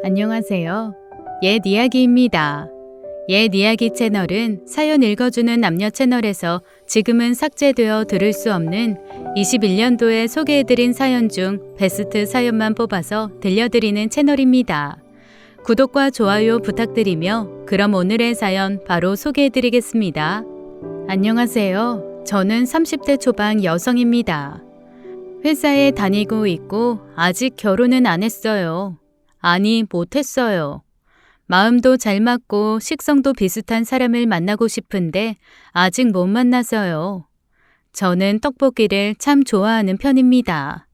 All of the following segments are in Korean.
안녕하세요. 옛 이야기입니다. 옛 이야기 채널은 사연 읽어주는 남녀 채널에서 지금은 삭제되어 들을 수 없는 21년도에 소개해드린 사연 중 베스트 사연만 뽑아서 들려드리는 채널입니다. 구독과 좋아요 부탁드리며 그럼 오늘의 사연 바로 소개해드리겠습니다. 안녕하세요. 저는 30대 초반 여성입니다. 회사에 다니고 있고 아직 결혼은 안 했어요. 아니, 못했어요. 마음도 잘 맞고 식성도 비슷한 사람을 만나고 싶은데 아직 못 만나서요. 저는 떡볶이를 참 좋아하는 편입니다.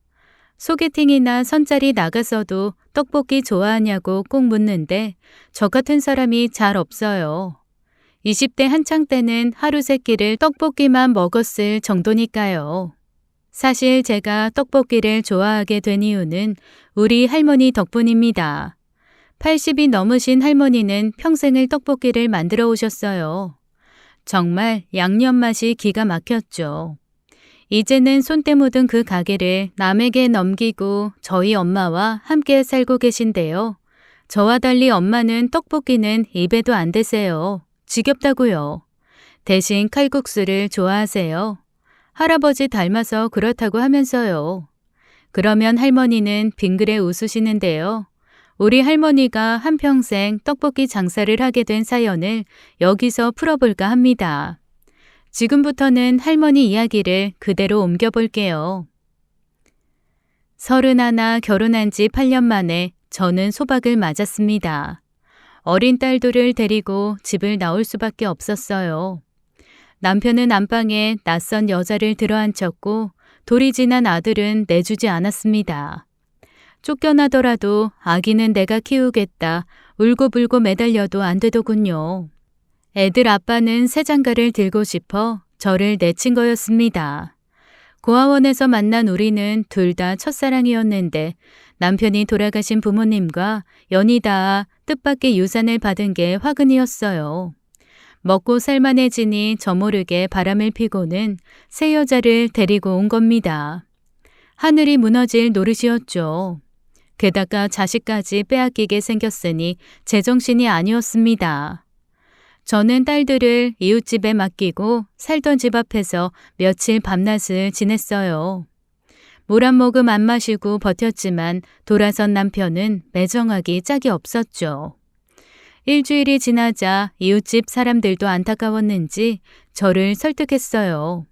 소개팅이나 선자리 나가서도 떡볶이 좋아하냐고 꼭 묻는데 저 같은 사람이 잘 없어요. 20대 한창 때는 하루 3끼를 떡볶이만 먹었을 정도니까요. 사실 제가 떡볶이를 좋아하게 된 이유는 우리 할머니 덕분입니다. 80이 넘으신 할머니는 평생을 떡볶이를 만들어 오셨어요. 정말 양념 맛이 기가 막혔죠. 이제는 손때 묻은 그 가게를 남에게 넘기고 저희 엄마와 함께 살고 계신데요. 저와 달리 엄마는 떡볶이는 입에도 안 대세요. 지겹다고요. 대신 칼국수를 좋아하세요. 할아버지 닮아서 그렇다고 하면서요. 그러면 할머니는 빙그레 웃으시는데요. 우리 할머니가 한평생 떡볶이 장사를 하게 된 사연을 여기서 풀어볼까 합니다. 지금부터는 할머니 이야기를 그대로 옮겨볼게요. 31 결혼한 지 8년 만에 저는 소박을 맞았습니다. 어린 딸들을 데리고 집을 나올 수밖에 없었어요. 남편은 안방에 낯선 여자를 들어앉혔고 돌이 지난 아들은 내주지 않았습니다. 쫓겨나더라도 아기는 내가 키우겠다 울고불고 매달려도 안 되더군요. 애들 아빠는 새 장가를 들고 싶어 저를 내친 거였습니다. 고아원에서 만난 우리는 둘 다 첫사랑이었는데 남편이 돌아가신 부모님과 연이 닿아 뜻밖의 유산을 받은 게 화근이었어요. 먹고 살만해지니 저 모르게 바람을 피고는 새 여자를 데리고 온 겁니다. 하늘이 무너질 노릇이었죠. 게다가 자식까지 빼앗기게 생겼으니 제정신이 아니었습니다. 저는 딸들을 이웃집에 맡기고 살던 집 앞에서 며칠 밤낮을 지냈어요. 물 한 모금 안 마시고 버텼지만 돌아선 남편은 매정하기 짝이 없었죠. 일주일이 지나자 이웃집 사람들도 안타까웠는지 저를 설득했어요.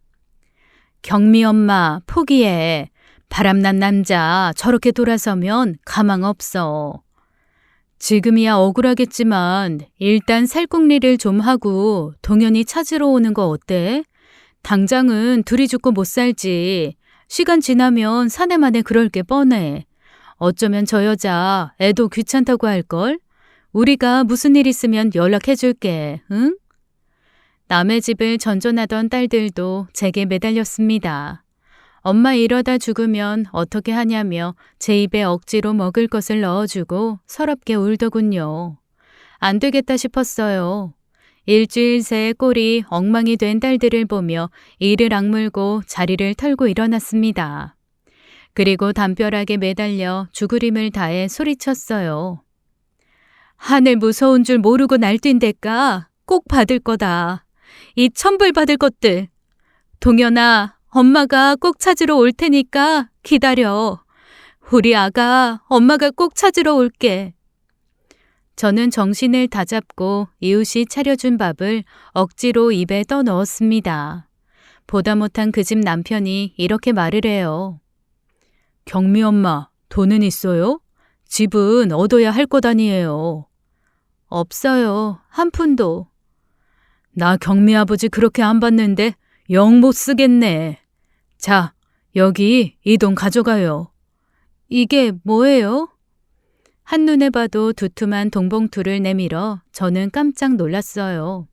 경미 엄마, 포기해. 바람난 남자 저렇게 돌아서면 가망 없어. 지금이야 억울하겠지만 일단 살궁리를 좀 하고 동현이 찾으러 오는 거 어때? 당장은 둘이 죽고 못 살지. 시간 지나면 사내만에 그럴 게 뻔해. 어쩌면 저 여자 애도 귀찮다고 할걸? 우리가 무슨 일 있으면 연락해줄게, 응? 남의 집을 전전하던 딸들도 제게 매달렸습니다. 엄마 이러다 죽으면 어떻게 하냐며 제 입에 억지로 먹을 것을 넣어주고 서럽게 울더군요. 안 되겠다 싶었어요. 일주일 새 꼴이 엉망이 된 딸들을 보며 이를 악물고 자리를 털고 일어났습니다. 그리고 담벼락에 매달려 죽으림을 다해 소리쳤어요. 하늘 무서운 줄 모르고 날뛴댔까? 꼭 받을 거다. 이 천불 받을 것들. 동현아, 엄마가 꼭 찾으러 올 테니까 기다려. 우리 아가 엄마가 꼭 찾으러 올게. 저는 정신을 다잡고 이웃이 차려준 밥을 억지로 입에 떠넣었습니다. 보다 못한 그 집 남편이 이렇게 말을 해요. 경미 엄마, 돈은 있어요? 집은 얻어야 할 것 아니에요. 없어요. 한 푼도. 나 경미 아버지 그렇게 안 받는데 영 못 쓰겠네. 자, 여기 이 돈 가져가요. 이게 뭐예요? 한눈에 봐도 두툼한 돈봉투를 내밀어 저는 깜짝 놀랐어요.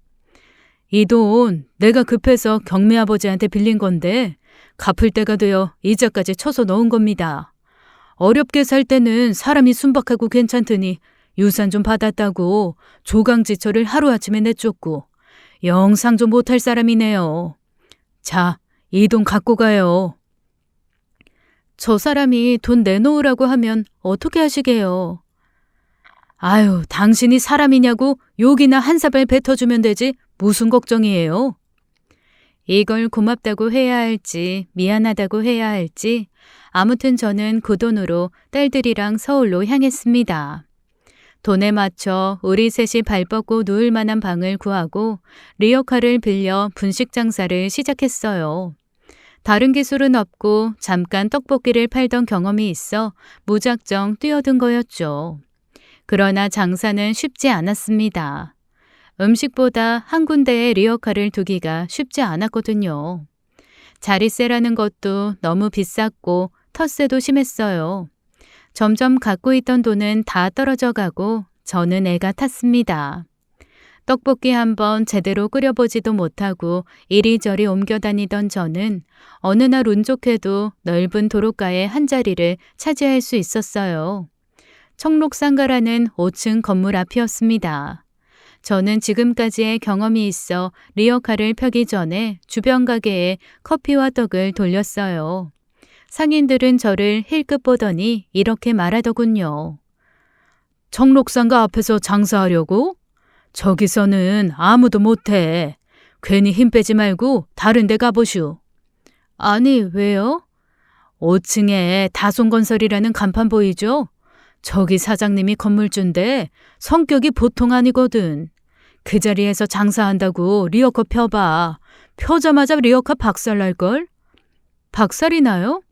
이 돈 내가 급해서 경미 아버지한테 빌린 건데 갚을 때가 되어 이자까지 쳐서 넣은 겁니다. 어렵게 살 때는 사람이 순박하고 괜찮더니 유산 좀 받았다고 조강지처를 하루아침에 내쫓고 영상좀 못할 사람이네요. 자, 이 돈 갖고 가요. 저 사람이 돈 내놓으라고 하면 어떻게 하시게요? 아유, 당신이 사람이냐고 욕이나 한 사발 뱉어주면 되지 무슨 걱정이에요? 이걸 고맙다고 해야 할지 미안하다고 해야 할지 아무튼 저는 그 돈으로 딸들이랑 서울로 향했습니다. 돈에 맞춰 우리 셋이 발 뻗고 누울 만한 방을 구하고 리어카를 빌려 분식 장사를 시작했어요. 다른 기술은 없고 잠깐 떡볶이를 팔던 경험이 있어 무작정 뛰어든 거였죠. 그러나 장사는 쉽지 않았습니다. 음식보다 한 군데에 리어카를 두기가 쉽지 않았거든요. 자릿세라는 것도 너무 비쌌고 텃세도 심했어요. 점점 갖고 있던 돈은 다 떨어져 가고 저는 애가 탔습니다. 떡볶이 한번 제대로 끓여보지도 못하고 이리저리 옮겨 다니던 저는 어느 날 운 좋게도 넓은 도로가의 한 자리를 차지할 수 있었어요. 청록상가라는 5층 건물 앞이었습니다. 저는 지금까지의 경험이 있어 리어카를 펴기 전에 주변 가게에 커피와 떡을 돌렸어요. 상인들은 저를 힐끗 보더니 이렇게 말하더군요. 청록상가 앞에서 장사하려고? 저기서는 아무도 못해. 괜히 힘 빼지 말고 다른 데 가보슈. 아니, 왜요? 5층에 다손건설이라는 간판 보이죠? 저기 사장님이 건물주인데 성격이 보통 아니거든. 그 자리에서 장사한다고 리어카 펴봐. 펴자마자 리어카 박살날걸? 박살이 나요?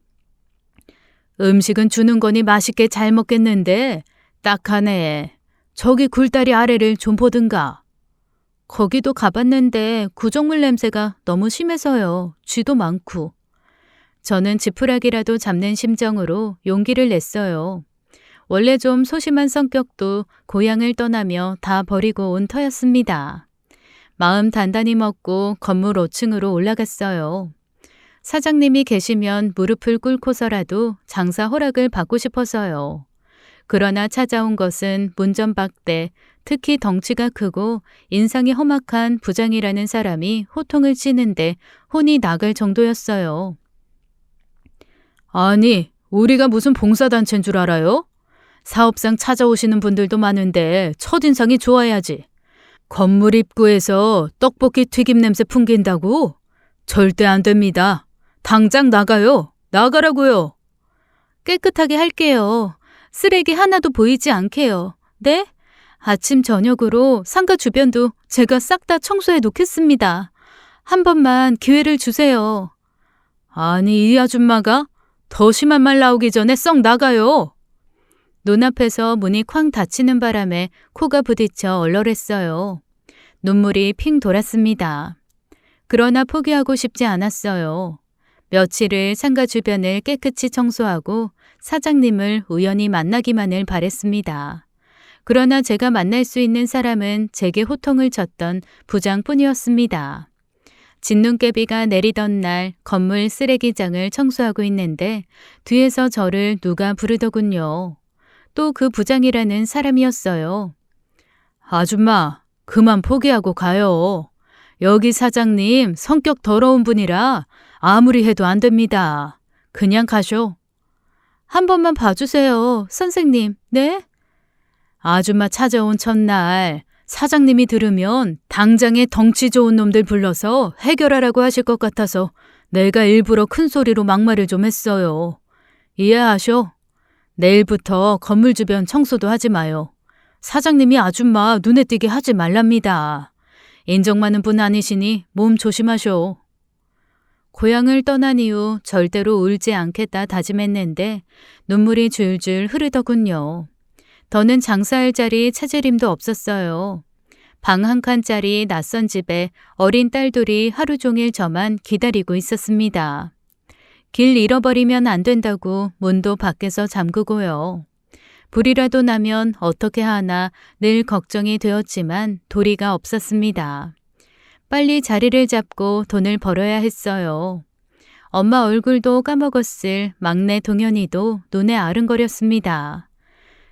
음식은 주는 거니 맛있게 잘 먹겠는데 딱하네. 저기 굴다리 아래를 좀 보든가. 거기도 가봤는데 구정물 냄새가 너무 심해서요. 쥐도 많고. 저는 지푸라기라도 잡는 심정으로 용기를 냈어요. 원래 좀 소심한 성격도 고향을 떠나며 다 버리고 온 터였습니다. 마음 단단히 먹고 건물 5층으로 올라갔어요. 사장님이 계시면 무릎을 꿇고서라도 장사 허락을 받고 싶어서요. 그러나 찾아온 것은 문전박대, 특히 덩치가 크고 인상이 험악한 부장이라는 사람이 호통을 치는데 혼이 나갈 정도였어요. 아니, 우리가 무슨 봉사단체인 줄 알아요? 사업상 찾아오시는 분들도 많은데 첫인상이 좋아야지. 건물 입구에서 떡볶이 튀김 냄새 풍긴다고? 절대 안 됩니다. 당장 나가요. 나가라고요. 깨끗하게 할게요. 쓰레기 하나도 보이지 않게요. 네? 아침 저녁으로 상가 주변도 제가 싹 다 청소해 놓겠습니다. 한 번만 기회를 주세요. 아니, 이 아줌마가 더 심한 말 나오기 전에 썩 나가요. 눈앞에서 문이 쾅 닫히는 바람에 코가 부딪혀 얼얼했어요. 눈물이 핑 돌았습니다. 그러나 포기하고 싶지 않았어요. 며칠을 상가 주변을 깨끗이 청소하고 사장님을 우연히 만나기만을 바랬습니다. 그러나 제가 만날 수 있는 사람은 제게 호통을 쳤던 부장뿐이었습니다. 진눈깨비가 내리던 날 건물 쓰레기장을 청소하고 있는데 뒤에서 저를 누가 부르더군요. 또 그 부장이라는 사람이었어요. 아줌마, 그만 포기하고 가요. 여기 사장님 성격 더러운 분이라 아무리 해도 안 됩니다. 그냥 가쇼. 한 번만 봐주세요, 선생님. 네? 아줌마 찾아온 첫날 사장님이 들으면 당장에 덩치 좋은 놈들 불러서 해결하라고 하실 것 같아서 내가 일부러 큰 소리로 막말을 좀 했어요. 이해하쇼? 내일부터 건물 주변 청소도 하지 마요. 사장님이 아줌마 눈에 띄게 하지 말랍니다. 인정 많은 분 아니시니 몸 조심하쇼. 고향을 떠난 이후 절대로 울지 않겠다 다짐했는데 눈물이 줄줄 흐르더군요. 더는 장사할 자리 찾을 힘도 없었어요. 방 한 칸짜리 낯선 집에 어린 딸들이 하루 종일 저만 기다리고 있었습니다. 길 잃어버리면 안 된다고 문도 밖에서 잠그고요. 불이라도 나면 어떻게 하나 늘 걱정이 되었지만 도리가 없었습니다. 빨리 자리를 잡고 돈을 벌어야 했어요. 엄마 얼굴도 까먹었을 막내 동현이도 눈에 아른거렸습니다.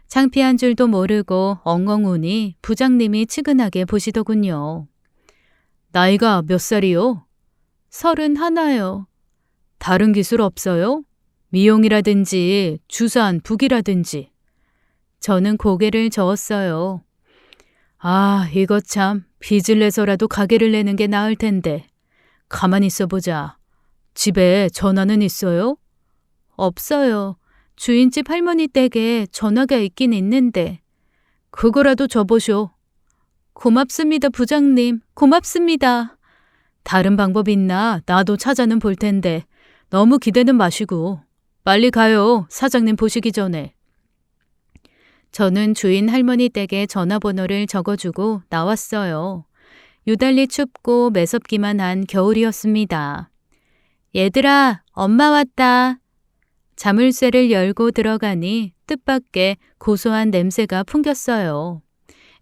창피한 줄도 모르고 엉엉 우니 부장님이 측은하게 보시더군요. 나이가 몇 살이요? 31요. 다른 기술 없어요? 미용이라든지 주산, 북이라든지. 저는 고개를 저었어요. 아, 이거 참 빚을 내서라도 가게를 내는 게 나을 텐데. 가만히 있어보자. 집에 전화는 있어요? 없어요. 주인집 할머니 댁에 전화가 있긴 있는데. 그거라도 줘보쇼. 고맙습니다, 부장님. 고맙습니다. 다른 방법 있나? 나도 찾아는 볼 텐데. 너무 기대는 마시고. 빨리 가요. 사장님 보시기 전에. 저는 주인 할머니 댁에 전화번호를 적어주고 나왔어요. 유달리 춥고 매섭기만 한 겨울이었습니다. 얘들아, 엄마 왔다. 자물쇠를 열고 들어가니 뜻밖의 고소한 냄새가 풍겼어요.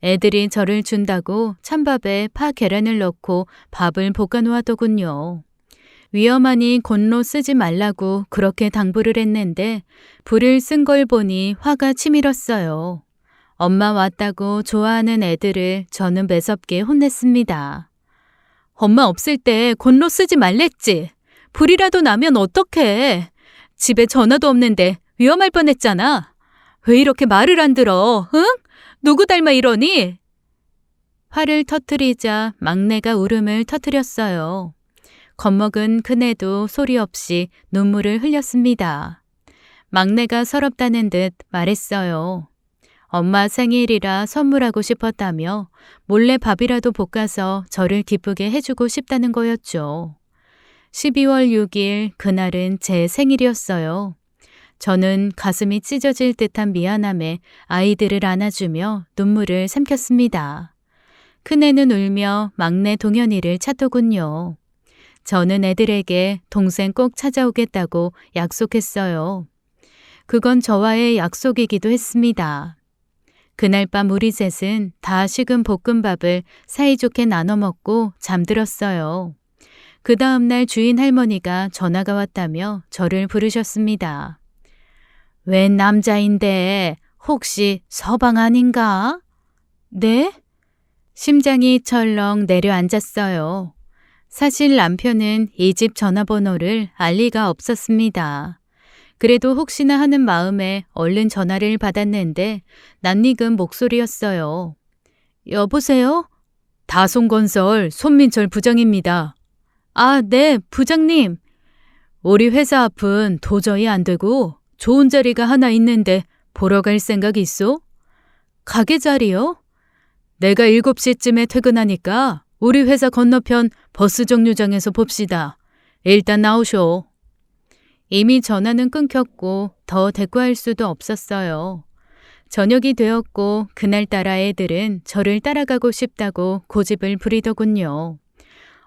애들이 저를 준다고 찬밥에 파 계란을 넣고 밥을 볶아놓았더군요. 위험하니 곤로 쓰지 말라고 그렇게 당부를 했는데 불을 쓴 걸 보니 화가 치밀었어요. 엄마 왔다고 좋아하는 애들을 저는 매섭게 혼냈습니다. 엄마 없을 때 곤로 쓰지 말랬지. 불이라도 나면 어떡해. 집에 전화도 없는데 위험할 뻔했잖아. 왜 이렇게 말을 안 들어? 응? 누구 닮아 이러니? 화를 터뜨리자 막내가 울음을 터뜨렸어요. 겁먹은 큰애도 소리 없이 눈물을 흘렸습니다. 막내가 서럽다는 듯 말했어요. 엄마 생일이라 선물하고 싶었다며 몰래 밥이라도 볶아서 저를 기쁘게 해주고 싶다는 거였죠. 12월 6일 그날은 제 생일이었어요. 저는 가슴이 찢어질 듯한 미안함에 아이들을 안아주며 눈물을 삼켰습니다. 큰애는 울며 막내 동현이를 찾더군요. 저는 애들에게 동생 꼭 찾아오겠다고 약속했어요. 그건 저와의 약속이기도 했습니다. 그날 밤 우리 셋은 다 식은 볶음밥을 사이좋게 나눠 먹고 잠들었어요. 그 다음날 주인 할머니가 전화가 왔다며 저를 부르셨습니다. 웬 남자인데 혹시 서방 아닌가? 네? 심장이 철렁 내려앉았어요. 사실 남편은 이 집 전화번호를 알 리가 없었습니다. 그래도 혹시나 하는 마음에 얼른 전화를 받았는데 낯익은 목소리였어요. 여보세요? 다송건설 손민철 부장입니다. 아, 네, 부장님. 우리 회사 앞은 도저히 안 되고 좋은 자리가 하나 있는데 보러 갈 생각 있어? 가게 자리요? 내가 7시쯤에 퇴근하니까 우리 회사 건너편 버스 정류장에서 봅시다. 일단 나오쇼. 이미 전화는 끊겼고 더 대꾸할 수도 없었어요. 저녁이 되었고 그날따라 애들은 저를 따라가고 싶다고 고집을 부리더군요.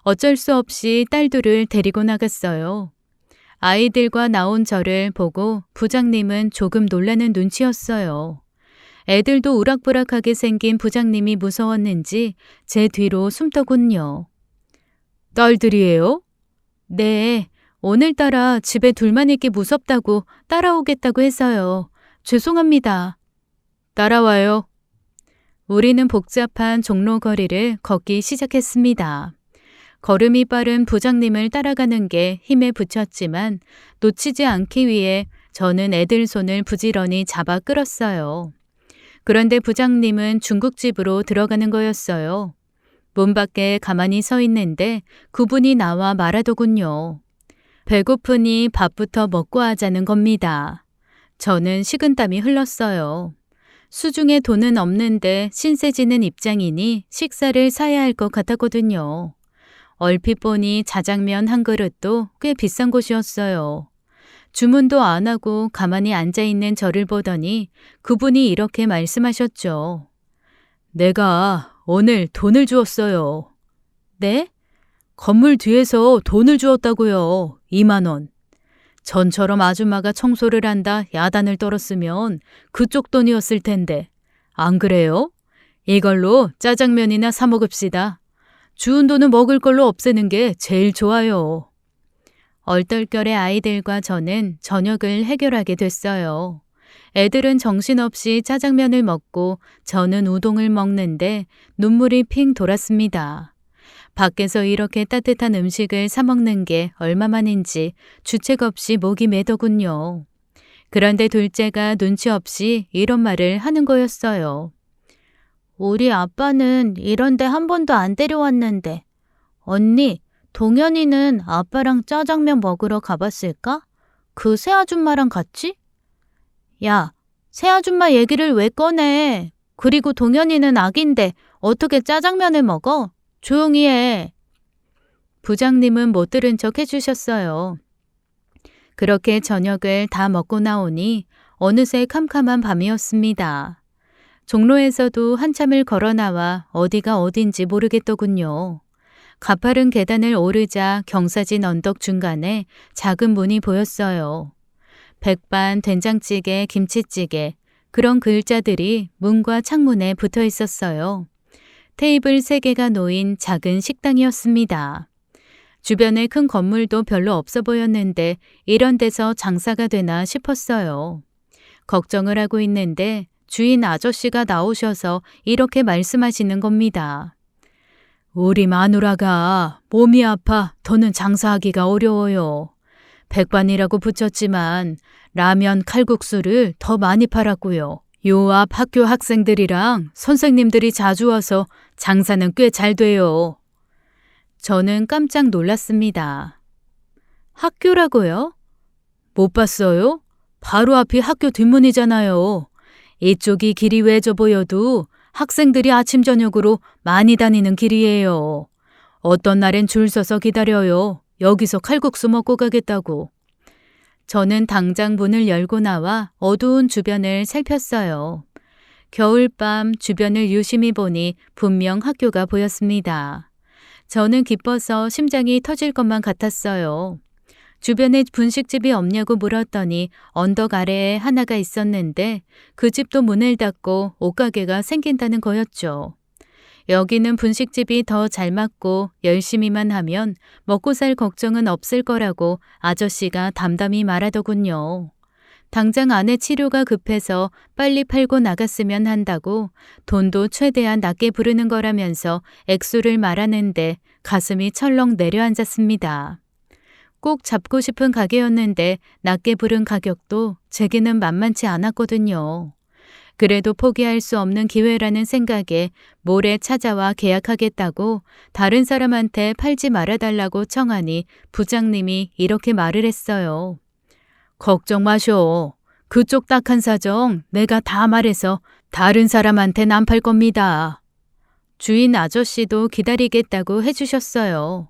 어쩔 수 없이 딸들을 데리고 나갔어요. 아이들과 나온 저를 보고 부장님은 조금 놀라는 눈치였어요. 애들도 우락부락하게 생긴 부장님이 무서웠는지 제 뒤로 숨더군요. 딸들이에요? 네, 오늘따라 집에 둘만 있기 무섭다고 따라오겠다고 해서요. 죄송합니다. 따라와요. 우리는 복잡한 종로거리를 걷기 시작했습니다. 걸음이 빠른 부장님을 따라가는 게 힘에 부쳤지만 놓치지 않기 위해 저는 애들 손을 부지런히 잡아 끌었어요. 그런데 부장님은 중국집으로 들어가는 거였어요. 문 밖에 가만히 서 있는데 그분이 나와 말하더군요. 배고프니 밥부터 먹고 하자는 겁니다. 저는 식은땀이 흘렀어요. 수중에 돈은 없는데 신세지는 입장이니 식사를 사야 할 것 같았거든요. 얼핏 보니 자장면 한 그릇도 꽤 비싼 곳이었어요. 주문도 안 하고 가만히 앉아있는 저를 보더니 그분이 이렇게 말씀하셨죠. 내가 오늘 돈을 주었어요. 네? 건물 뒤에서 돈을 주었다고요. 2만 원. 전처럼 아줌마가 청소를 한다 야단을 떨었으면 그쪽 돈이었을 텐데. 안 그래요? 이걸로 짜장면이나 사 먹읍시다. 주운 돈은 먹을 걸로 없애는 게 제일 좋아요. 얼떨결에 아이들과 저는 저녁을 해결하게 됐어요. 애들은 정신없이 짜장면을 먹고 저는 우동을 먹는데 눈물이 핑 돌았습니다. 밖에서 이렇게 따뜻한 음식을 사 먹는 게 얼마만인지 주책 없이 목이 메더군요. 그런데 둘째가 눈치 없이 이런 말을 하는 거였어요. 우리 아빠는 이런데 한 번도 안 데려왔는데. 언니, 동현이는 아빠랑 짜장면 먹으러 가봤을까? 그 새아줌마랑 같이? 야, 새아줌마 얘기를 왜 꺼내? 그리고 동현이는 아기인데 어떻게 짜장면을 먹어? 조용히 해. 부장님은 못 들은 척 해주셨어요. 그렇게 저녁을 다 먹고 나오니 어느새 캄캄한 밤이었습니다. 종로에서도 한참을 걸어 나와 어디가 어딘지 모르겠더군요. 가파른 계단을 오르자 경사진 언덕 중간에 작은 문이 보였어요. 백반, 된장찌개, 김치찌개 그런 글자들이 문과 창문에 붙어 있었어요. 테이블 3개가 놓인 작은 식당이었습니다. 주변에 큰 건물도 별로 없어 보였는데 이런 데서 장사가 되나 싶었어요. 걱정을 하고 있는데 주인 아저씨가 나오셔서 이렇게 말씀하시는 겁니다. 우리 마누라가 몸이 아파 더는 장사하기가 어려워요. 백반이라고 붙였지만 라면 칼국수를 더 많이 팔았고요. 요 앞 학교 학생들이랑 선생님들이 자주 와서 장사는 꽤 잘 돼요. 저는 깜짝 놀랐습니다. 학교라고요? 못 봤어요? 바로 앞이 학교 뒷문이잖아요. 이쪽이 길이 외져 보여도 학생들이 아침 저녁으로 많이 다니는 길이에요. 어떤 날엔 줄 서서 기다려요. 여기서 칼국수 먹고 가겠다고. 저는 당장 문을 열고 나와 어두운 주변을 살폈어요. 겨울밤 주변을 유심히 보니 분명 학교가 보였습니다. 저는 기뻐서 심장이 터질 것만 같았어요. 주변에 분식집이 없냐고 물었더니 언덕 아래에 하나가 있었는데 그 집도 문을 닫고 옷가게가 생긴다는 거였죠. 여기는 분식집이 더 잘 맞고 열심히만 하면 먹고 살 걱정은 없을 거라고 아저씨가 담담히 말하더군요. 당장 아내 치료가 급해서 빨리 팔고 나갔으면 한다고 돈도 최대한 낮게 부르는 거라면서 액수를 말하는데 가슴이 철렁 내려앉았습니다. 꼭 잡고 싶은 가게였는데 낮게 부른 가격도 제게는 만만치 않았거든요. 그래도 포기할 수 없는 기회라는 생각에 모레 찾아와 계약하겠다고 다른 사람한테 팔지 말아달라고 청하니 부장님이 이렇게 말을 했어요. 걱정 마쇼. 그쪽 딱한 사정 내가 다 말해서 다른 사람한텐 안 팔 겁니다. 주인 아저씨도 기다리겠다고 해주셨어요.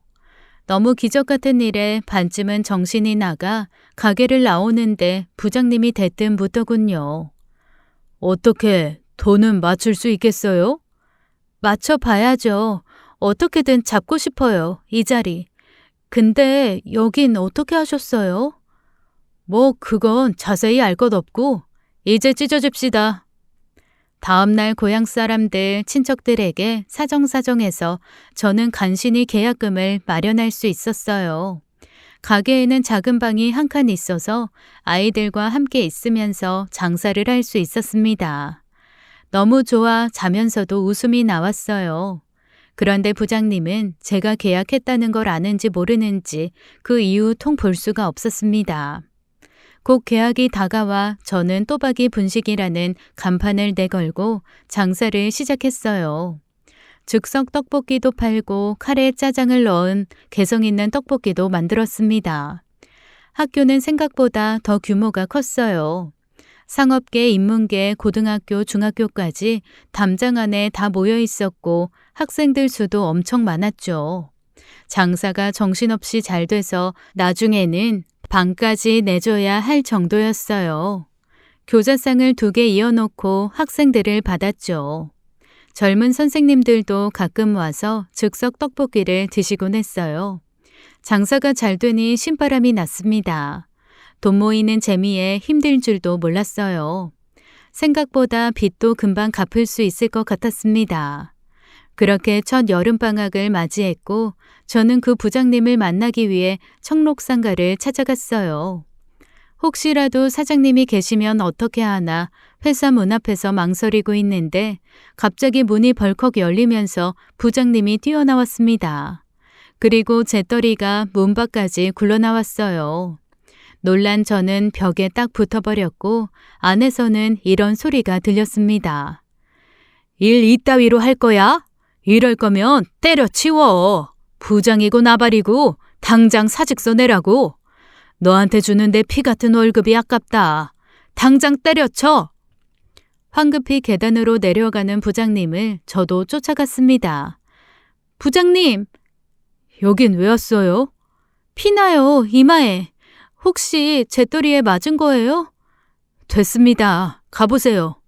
너무 기적 같은 일에 반쯤은 정신이 나가 가게를 나오는데 부장님이 대뜸 묻더군요. 어떻게 돈은 맞출 수 있겠어요? 맞춰봐야죠. 어떻게든 잡고 싶어요, 이 자리. 근데 여긴 어떻게 하셨어요? 뭐 그건 자세히 알 것 없고 이제 찢어집시다. 다음날 고향 사람들, 친척들에게 사정사정해서 저는 간신히 계약금을 마련할 수 있었어요. 가게에는 작은 방이 한 칸 있어서 아이들과 함께 있으면서 장사를 할 수 있었습니다. 너무 좋아 자면서도 웃음이 나왔어요. 그런데 부장님은 제가 계약했다는 걸 아는지 모르는지 그 이후 통 볼 수가 없었습니다. 곧 계약이 다가와 저는 또박이 분식이라는 간판을 내걸고 장사를 시작했어요. 즉석 떡볶이도 팔고 카레에 짜장을 넣은 개성 있는 떡볶이도 만들었습니다. 학교는 생각보다 더 규모가 컸어요. 상업계, 인문계, 고등학교, 중학교까지 담장 안에 다 모여 있었고 학생들 수도 엄청 많았죠. 장사가 정신없이 잘 돼서 나중에는 방까지 내줘야 할 정도였어요. 교자상을 2개 이어놓고 학생들을 받았죠. 젊은 선생님들도 가끔 와서 즉석 떡볶이를 드시곤 했어요. 장사가 잘 되니 신바람이 났습니다. 돈 모이는 재미에 힘들 줄도 몰랐어요. 생각보다 빚도 금방 갚을 수 있을 것 같았습니다. 그렇게 첫 여름방학을 맞이했고 저는 그 부장님을 만나기 위해 청록상가를 찾아갔어요. 혹시라도 사장님이 계시면 어떻게 하나 회사 문 앞에서 망설이고 있는데 갑자기 문이 벌컥 열리면서 부장님이 뛰어나왔습니다. 그리고 재떨이가 문 밖까지 굴러나왔어요. 놀란 저는 벽에 딱 붙어버렸고 안에서는 이런 소리가 들렸습니다. 일 이따위로 할 거야? 이럴 거면 때려치워. 부장이고 나발이고 당장 사직서 내라고. 너한테 주는데 피 같은 월급이 아깝다. 당장 때려쳐. 황급히 계단으로 내려가는 부장님을 저도 쫓아갔습니다. 부장님, 여긴 왜 왔어요? 피나요, 이마에. 혹시 재떨이에 맞은 거예요? 됐습니다. 가보세요.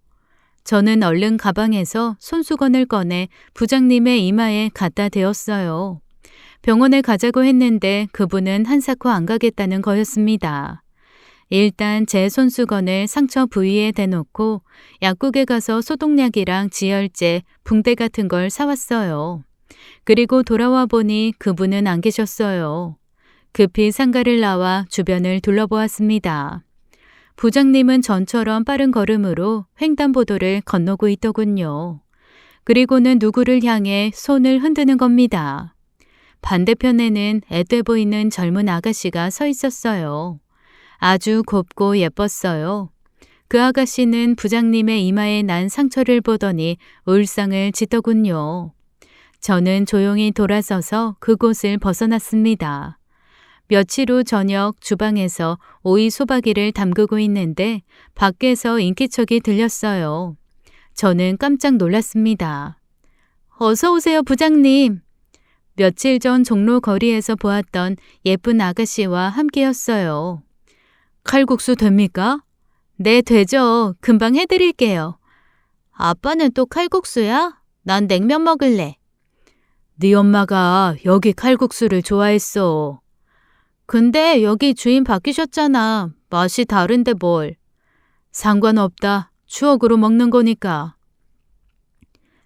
저는 얼른 가방에서 손수건을 꺼내 부장님의 이마에 갖다 대었어요. 병원에 가자고 했는데 그분은 한사코 안 가겠다는 거였습니다. 일단 제 손수건을 상처 부위에 대놓고 약국에 가서 소독약이랑 지혈제, 붕대 같은 걸 사왔어요. 그리고 돌아와 보니 그분은 안 계셨어요. 급히 상가를 나와 주변을 둘러보았습니다. 부장님은 전처럼 빠른 걸음으로 횡단보도를 건너고 있더군요. 그리고는 누구를 향해 손을 흔드는 겁니다. 반대편에는 앳돼 보이는 젊은 아가씨가 서 있었어요. 아주 곱고 예뻤어요. 그 아가씨는 부장님의 이마에 난 상처를 보더니 울상을 짓더군요. 저는 조용히 돌아서서 그곳을 벗어났습니다. 며칠 후 저녁 주방에서 오이 소박이를 담그고 있는데 밖에서 인기척이 들렸어요. 저는 깜짝 놀랐습니다. 어서 오세요, 부장님. 며칠 전 종로 거리에서 보았던 예쁜 아가씨와 함께였어요. 칼국수 됩니까? 네, 되죠. 금방 해드릴게요. 아빠는 또 칼국수야? 난 냉면 먹을래. 네 엄마가 여기 칼국수를 좋아했어. 근데 여기 주인 바뀌셨잖아. 맛이 다른데 뭘. 상관없다. 추억으로 먹는 거니까.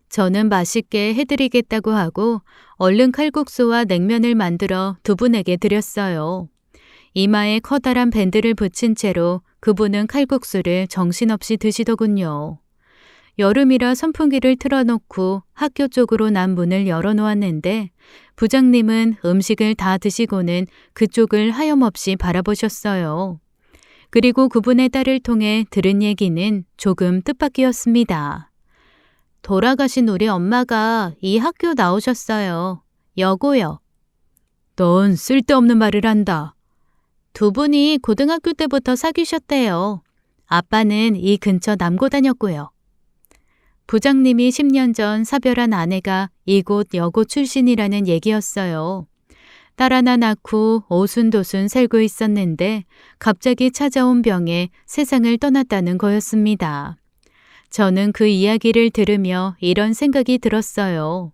저는 맛있게 해드리겠다고 하고 얼른 칼국수와 냉면을 만들어 두 분에게 드렸어요. 이마에 커다란 밴드를 붙인 채로 그분은 칼국수를 정신없이 드시더군요. 여름이라 선풍기를 틀어놓고 학교 쪽으로 난 문을 열어놓았는데 부장님은 음식을 다 드시고는 그쪽을 하염없이 바라보셨어요. 그리고 그분의 딸을 통해 들은 얘기는 조금 뜻밖이었습니다. 돌아가신 우리 엄마가 이 학교 나오셨어요. 여고요. 넌 쓸데없는 말을 한다. 두 분이 고등학교 때부터 사귀셨대요. 아빠는 이 근처 남고 다녔고요. 부장님이 10년 전 사별한 아내가 이곳 여고 출신이라는 얘기였어요. 딸 하나 낳고 오순도순 살고 있었는데 갑자기 찾아온 병에 세상을 떠났다는 거였습니다. 저는 그 이야기를 들으며 이런 생각이 들었어요.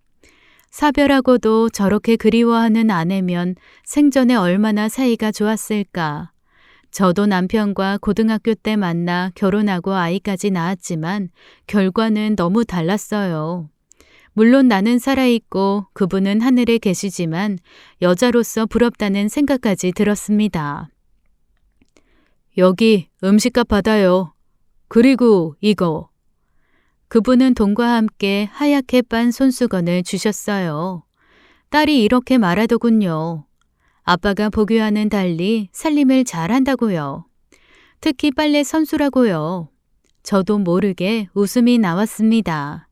사별하고도 저렇게 그리워하는 아내면 생전에 얼마나 사이가 좋았을까. 저도 남편과 고등학교 때 만나 결혼하고 아이까지 낳았지만 결과는 너무 달랐어요. 물론 나는 살아있고 그분은 하늘에 계시지만 여자로서 부럽다는 생각까지 들었습니다. 여기 음식값 받아요. 그리고 이거. 그분은 돈과 함께 하얗게 빤 손수건을 주셨어요. 딸이 이렇게 말하더군요. 아빠가 보교와는 달리 살림을 잘한다고요. 특히 빨래 선수라고요. 저도 모르게 웃음이 나왔습니다.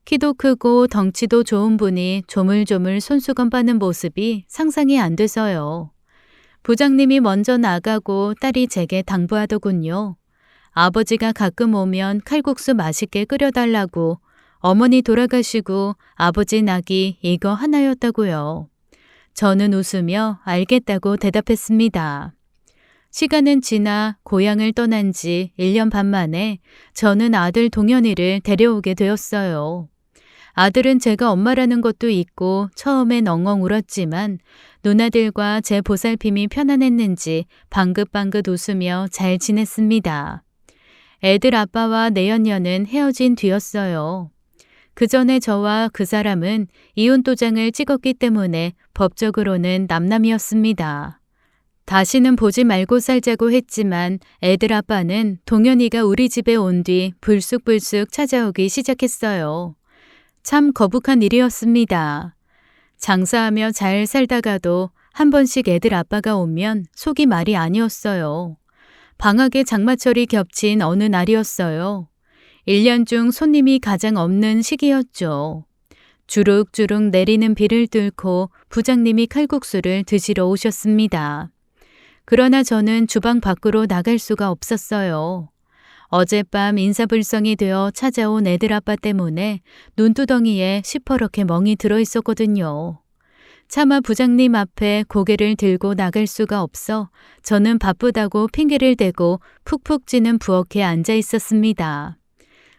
키도 크고 덩치도 좋은 분이 조물조물 손수건 빠는 모습이 상상이 안 돼서요. 부장님이 먼저 나가고 딸이 제게 당부하더군요. 아버지가 가끔 오면 칼국수 맛있게 끓여달라고. 어머니 돌아가시고 아버지 낙이 이거 하나였다고요. 저는 웃으며 알겠다고 대답했습니다. 시간은 지나 고향을 떠난 지 1년 반 만에 저는 아들 동현이를 데려오게 되었어요. 아들은 제가 엄마라는 것도 있고 처음엔 엉엉 울었지만 누나들과 제 보살핌이 편안했는지 방긋방긋 웃으며 잘 지냈습니다. 애들 아빠와 내연녀는 헤어진 뒤였어요. 그 전에 저와 그 사람은 이혼 도장을 찍었기 때문에 법적으로는 남남이었습니다. 다시는 보지 말고 살자고 했지만 애들 아빠는 동현이가 우리 집에 온 뒤 불쑥불쑥 찾아오기 시작했어요. 참 거북한 일이었습니다. 장사하며 잘 살다가도 한 번씩 애들 아빠가 오면 속이 말이 아니었어요. 방학에 장마철이 겹친 어느 날이었어요. 1년 중 손님이 가장 없는 시기였죠. 주룩주룩 내리는 비를 뚫고 부장님이 칼국수를 드시러 오셨습니다. 그러나 저는 주방 밖으로 나갈 수가 없었어요. 어젯밤 인사불성이 되어 찾아온 애들 아빠 때문에 눈두덩이에 시퍼렇게 멍이 들어 있었거든요. 차마 부장님 앞에 고개를 들고 나갈 수가 없어 저는 바쁘다고 핑계를 대고 푹푹 찌는 부엌에 앉아 있었습니다.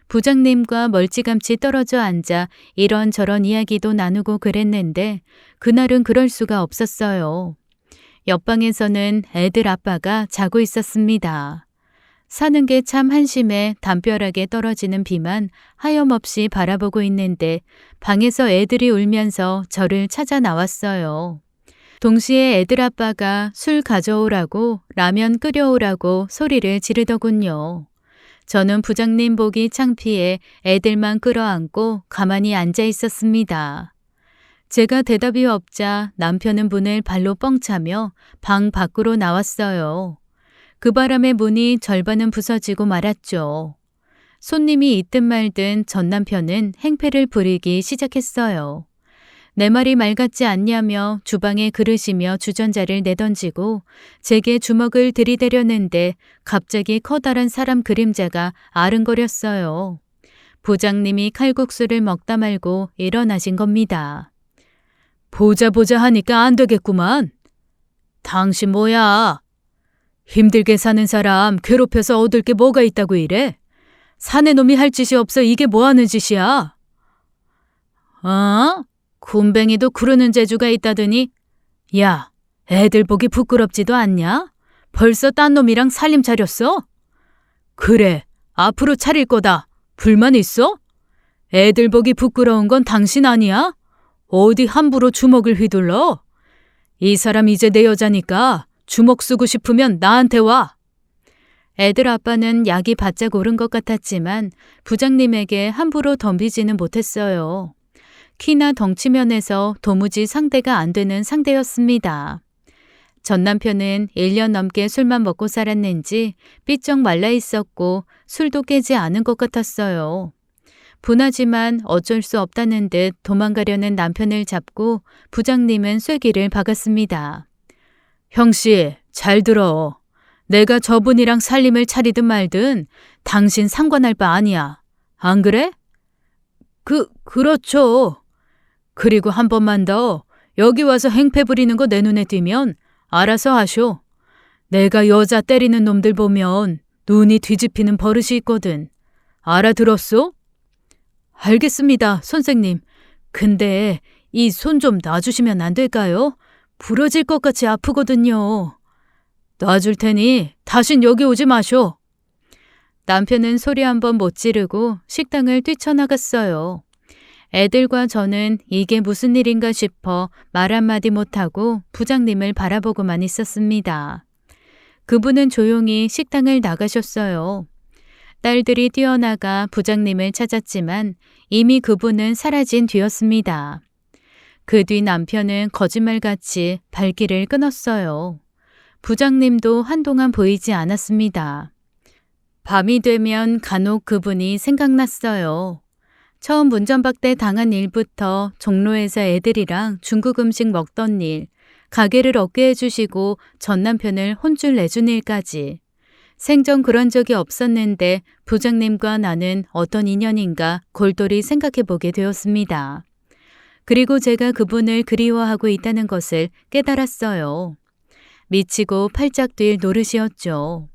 부장님과 멀찌감치 떨어져 앉아 이런저런 이야기도 나누고 그랬는데 그날은 그럴 수가 없었어요. 옆방에서는 애들 아빠가 자고 있었습니다. 사는 게 참 한심해 담벼락에 떨어지는 비만 하염없이 바라보고 있는데 방에서 애들이 울면서 저를 찾아 나왔어요. 동시에 애들 아빠가 술 가져오라고 라면 끓여오라고 소리를 지르더군요. 저는 부장님 보기 창피해 애들만 끌어안고 가만히 앉아 있었습니다. 제가 대답이 없자 남편은 문을 발로 뻥 차며 방 밖으로 나왔어요. 그 바람에 문이 절반은 부서지고 말았죠. 손님이 있든 말든 전 남편은 행패를 부리기 시작했어요. 내 말이 말 같지 않냐며 주방에 그릇이며 주전자를 내던지고 제게 주먹을 들이대려는데 갑자기 커다란 사람 그림자가 아른거렸어요. 부장님이 칼국수를 먹다 말고 일어나신 겁니다. 보자 하니까 안 되겠구만. 당신 뭐야? 힘들게 사는 사람 괴롭혀서 얻을 게 뭐가 있다고 이래? 사내 놈이 할 짓이 없어 이게 뭐 하는 짓이야? 어? 굼벵이도 구르는 재주가 있다더니 야, 애들 보기 부끄럽지도 않냐? 벌써 딴 놈이랑 살림 차렸어? 그래, 앞으로 차릴 거다. 불만 있어? 애들 보기 부끄러운 건 당신 아니야? 어디 함부로 주먹을 휘둘러? 이 사람 이제 내 여자니까 주먹 쓰고 싶으면 나한테 와. 애들 아빠는 약이 바짝 오른 것 같았지만 부장님에게 함부로 덤비지는 못했어요. 키나 덩치면에서 도무지 상대가 안 되는 상대였습니다. 전 남편은 1년 넘게 술만 먹고 살았는지 삐쩍 말라 있었고 술도 깨지 않은 것 같았어요. 분하지만 어쩔 수 없다는 듯 도망가려는 남편을 잡고 부장님은 쐐기를 박았습니다. 형씨, 잘 들어. 내가 저분이랑 살림을 차리든 말든 당신 상관할 바 아니야. 안 그래? 그렇죠. 그리고 한 번만 더 여기 와서 행패 부리는 거 내 눈에 띄면 알아서 하쇼. 내가 여자 때리는 놈들 보면 눈이 뒤집히는 버릇이 있거든. 알아들었소? 알겠습니다, 선생님. 근데 이 손 좀 놔주시면 안 될까요? 부러질 것 같이 아프거든요. 놔줄 테니 다신 여기 오지 마쇼. 남편은 소리 한번 못 지르고 식당을 뛰쳐나갔어요. 애들과 저는 이게 무슨 일인가 싶어 말 한마디 못하고 부장님을 바라보고만 있었습니다. 그분은 조용히 식당을 나가셨어요. 딸들이 뛰어나가 부장님을 찾았지만 이미 그분은 사라진 뒤였습니다. 그 뒤 남편은 거짓말같이 발길을 끊었어요. 부장님도 한동안 보이지 않았습니다. 밤이 되면 간혹 그분이 생각났어요. 처음 문전박대 당한 일부터 종로에서 애들이랑 중국 음식 먹던 일, 가게를 얻게 해주시고 전 남편을 혼쭐 내준 일까지. 생전 그런 적이 없었는데 부장님과 나는 어떤 인연인가 골똘히 생각해보게 되었습니다. 그리고 제가 그분을 그리워하고 있다는 것을 깨달았어요. 미치고 팔짝 뛸 노릇이었죠.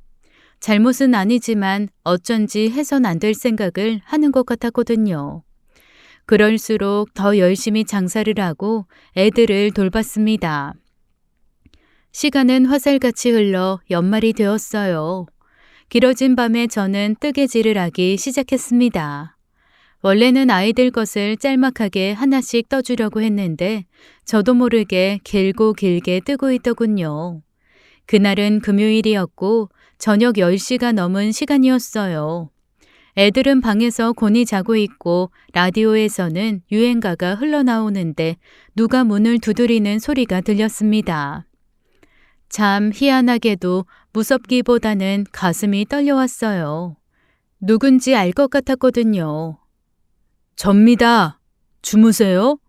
잘못은 아니지만 어쩐지 해선 안 될 생각을 하는 것 같았거든요. 그럴수록 더 열심히 장사를 하고 애들을 돌봤습니다. 시간은 화살같이 흘러 연말이 되었어요. 길어진 밤에 저는 뜨개질을 하기 시작했습니다. 원래는 아이들 것을 짤막하게 하나씩 떠주려고 했는데 저도 모르게 길고 길게 뜨고 있더군요. 그날은 금요일이었고 저녁 10시가 넘은 시간이었어요. 애들은 방에서 곤히 자고 있고 라디오에서는 유행가가 흘러나오는데 누가 문을 두드리는 소리가 들렸습니다. 참 희한하게도 무섭기보다는 가슴이 떨려왔어요. 누군지 알 것 같았거든요. 접니다. 주무세요?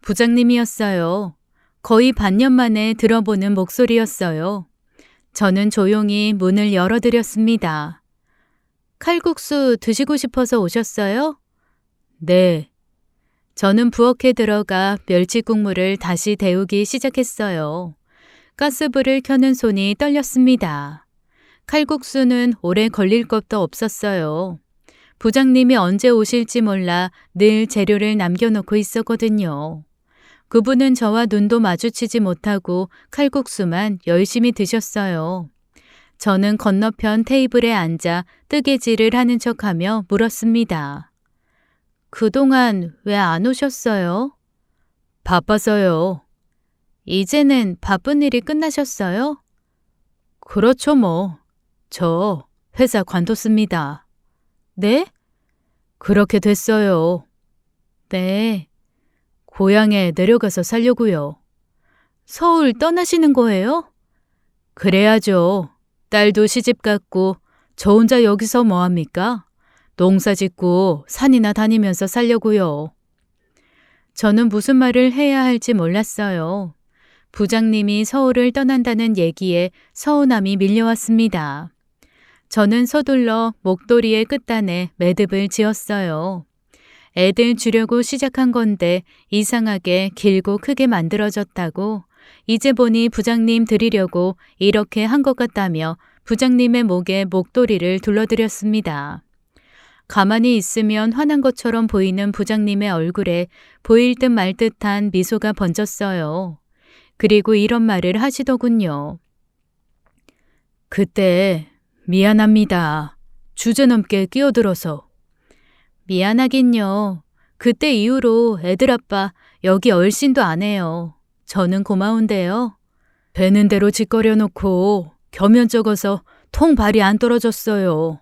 부장님이었어요. 거의 반년 만에 들어보는 목소리였어요. 저는 조용히 문을 열어드렸습니다. 칼국수 드시고 싶어서 오셨어요? 네. 저는 부엌에 들어가 멸치 국물을 다시 데우기 시작했어요. 가스불을 켜는 손이 떨렸습니다. 칼국수는 오래 걸릴 것도 없었어요. 부장님이 언제 오실지 몰라 늘 재료를 남겨놓고 있었거든요. 그분은 저와 눈도 마주치지 못하고 칼국수만 열심히 드셨어요. 저는 건너편 테이블에 앉아 뜨개질을 하는 척하며 물었습니다. 그동안 왜 안 오셨어요? 바빠서요. 이제는 바쁜 일이 끝나셨어요? 그렇죠 뭐. 저 회사 관뒀습니다. 네? 그렇게 됐어요. 네. 고향에 내려가서 살려고요. 서울 떠나시는 거예요? 그래야죠. 딸도 시집 갔고 저 혼자 여기서 뭐합니까? 농사 짓고 산이나 다니면서 살려고요. 저는 무슨 말을 해야 할지 몰랐어요. 부장님이 서울을 떠난다는 얘기에 서운함이 밀려왔습니다. 저는 서둘러 목도리의 끝단에 매듭을 지었어요. 애들 주려고 시작한 건데 이상하게 길고 크게 만들어졌다고 이제 보니 부장님 드리려고 이렇게 한 것 같다며 부장님의 목에 목도리를 둘러드렸습니다. 가만히 있으면 화난 것처럼 보이는 부장님의 얼굴에 보일 듯 말 듯한 미소가 번졌어요. 그리고 이런 말을 하시더군요. 그때 미안합니다. 주제넘게 끼어들어서. 미안하긴요. 그때 이후로 애들 아빠 여기 얼씬도 안 해요. 저는 고마운데요. 되는 대로 짓거려 놓고 겸연 적어서 통 발이 안 떨어졌어요.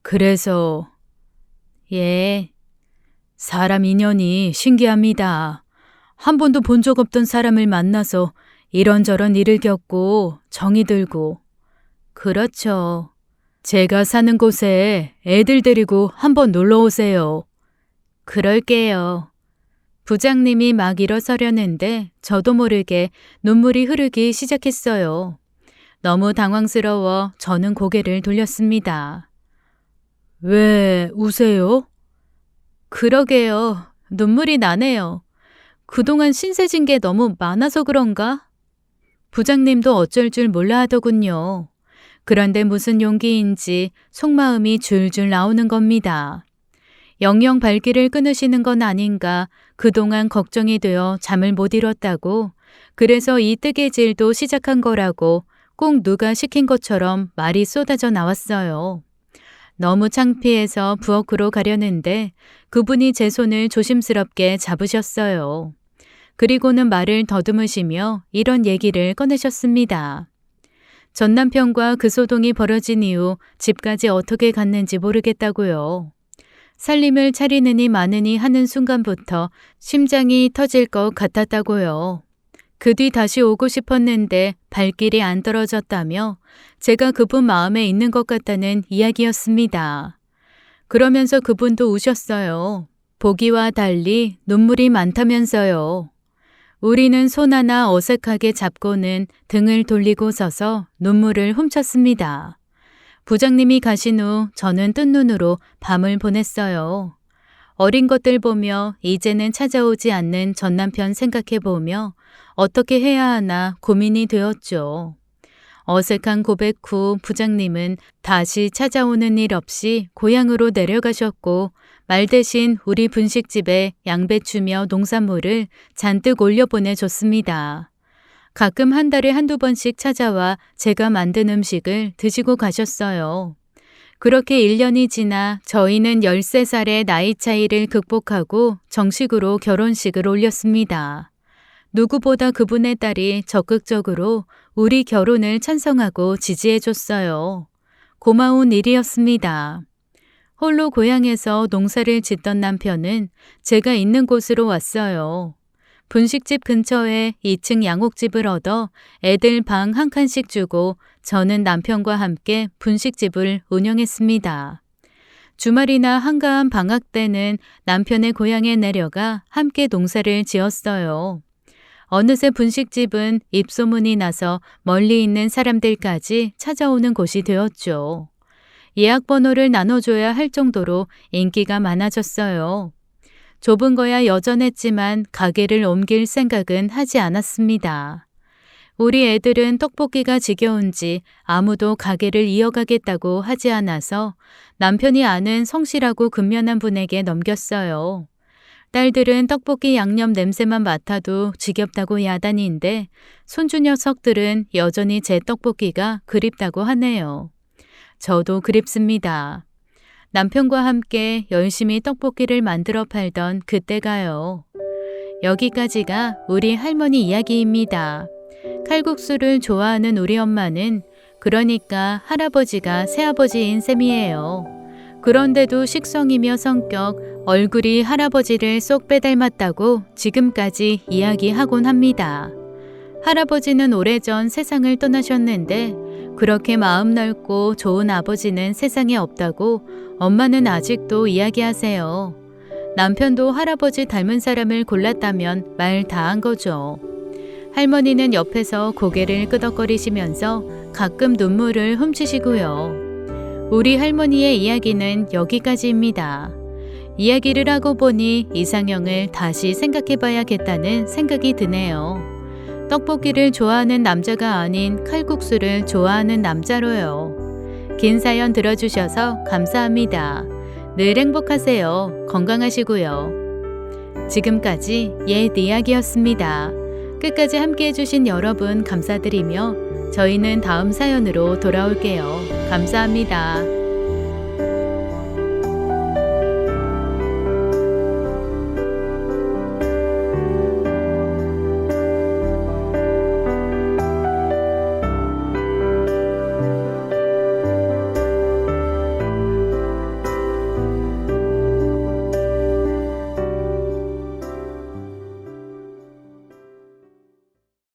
그래서 예, 사람 인연이 신기합니다. 한 번도 본 적 없던 사람을 만나서 이런저런 일을 겪고 정이 들고. 그렇죠. 제가 사는 곳에 애들 데리고 한번 놀러 오세요. 그럴게요. 부장님이 막 일어서려는데 저도 모르게 눈물이 흐르기 시작했어요. 너무 당황스러워 저는 고개를 돌렸습니다. 왜 우세요? 그러게요. 눈물이 나네요. 그동안 신세진 게 너무 많아서 그런가? 부장님도 어쩔 줄 몰라 하더군요. 그런데 무슨 용기인지 속마음이 줄줄 나오는 겁니다. 영영 발길을 끊으시는 건 아닌가 그동안 걱정이 되어 잠을 못 이뤘다고 그래서 이 뜨개질도 시작한 거라고 꼭 누가 시킨 것처럼 말이 쏟아져 나왔어요. 너무 창피해서 부엌으로 가려는데 그분이 제 손을 조심스럽게 잡으셨어요. 그리고는 말을 더듬으시며 이런 얘기를 꺼내셨습니다. 전 남편과 그 소동이 벌어진 이후 집까지 어떻게 갔는지 모르겠다고요. 살림을 차리느니 마느니 하는 순간부터 심장이 터질 것 같았다고요. 그 뒤 다시 오고 싶었는데 발길이 안 떨어졌다며 제가 그분 마음에 있는 것 같다는 이야기였습니다. 그러면서 그분도 우셨어요. 보기와 달리 눈물이 많다면서요. 우리는 손 하나 어색하게 잡고는 등을 돌리고 서서 눈물을 훔쳤습니다. 부장님이 가신 후 저는 뜬 눈으로 밤을 보냈어요. 어린 것들 보며 이제는 찾아오지 않는 전 남편 생각해보며 어떻게 해야 하나 고민이 되었죠. 어색한 고백 후 부장님은 다시 찾아오는 일 없이 고향으로 내려가셨고 말 대신 우리 분식집에 양배추며 농산물을 잔뜩 올려보내줬습니다. 가끔 한 달에 한두 번씩 찾아와 제가 만든 음식을 드시고 가셨어요. 그렇게 1년이 지나 저희는 13살의 나이 차이를 극복하고 정식으로 결혼식을 올렸습니다. 누구보다 그분의 딸이 적극적으로 우리 결혼을 찬성하고 지지해줬어요. 고마운 일이었습니다. 홀로 고향에서 농사를 짓던 남편은 제가 있는 곳으로 왔어요. 분식집 근처에 2층 양옥집을 얻어 애들 방 한 칸씩 주고 저는 남편과 함께 분식집을 운영했습니다. 주말이나 한가한 방학 때는 남편의 고향에 내려가 함께 농사를 지었어요. 어느새 분식집은 입소문이 나서 멀리 있는 사람들까지 찾아오는 곳이 되었죠. 예약 번호를 나눠줘야 할 정도로 인기가 많아졌어요. 좁은 거야 여전했지만 가게를 옮길 생각은 하지 않았습니다. 우리 애들은 떡볶이가 지겨운지 아무도 가게를 이어가겠다고 하지 않아서 남편이 아는 성실하고 근면한 분에게 넘겼어요. 딸들은 떡볶이 양념 냄새만 맡아도 지겹다고 야단인데 손주 녀석들은 여전히 제 떡볶이가 그립다고 하네요. 저도 그립습니다. 남편과 함께 열심히 떡볶이를 만들어 팔던 그때가요. 여기까지가 우리 할머니 이야기입니다. 칼국수를 좋아하는 우리 엄마는 그러니까 할아버지가 새아버지인 셈이에요. 그런데도 식성이며 성격, 얼굴이 할아버지를 쏙 빼닮았다고 지금까지 이야기하곤 합니다. 할아버지는 오래전 세상을 떠나셨는데 그렇게 마음 넓고 좋은 아버지는 세상에 없다고 엄마는 아직도 이야기하세요. 남편도 할아버지 닮은 사람을 골랐다면 말 다 한 거죠. 할머니는 옆에서 고개를 끄덕거리시면서 가끔 눈물을 훔치시고요. 우리 할머니의 이야기는 여기까지입니다. 이야기를 하고 보니 이상형을 다시 생각해 봐야겠다는 생각이 드네요. 떡볶이를 좋아하는 남자가 아닌 칼국수를 좋아하는 남자로요. 긴 사연 들어주셔서 감사합니다. 늘 행복하세요. 건강하시고요. 지금까지 옛 이야기였습니다. 끝까지 함께 해주신 여러분 감사드리며 저희는 다음 사연으로 돌아올게요. 감사합니다.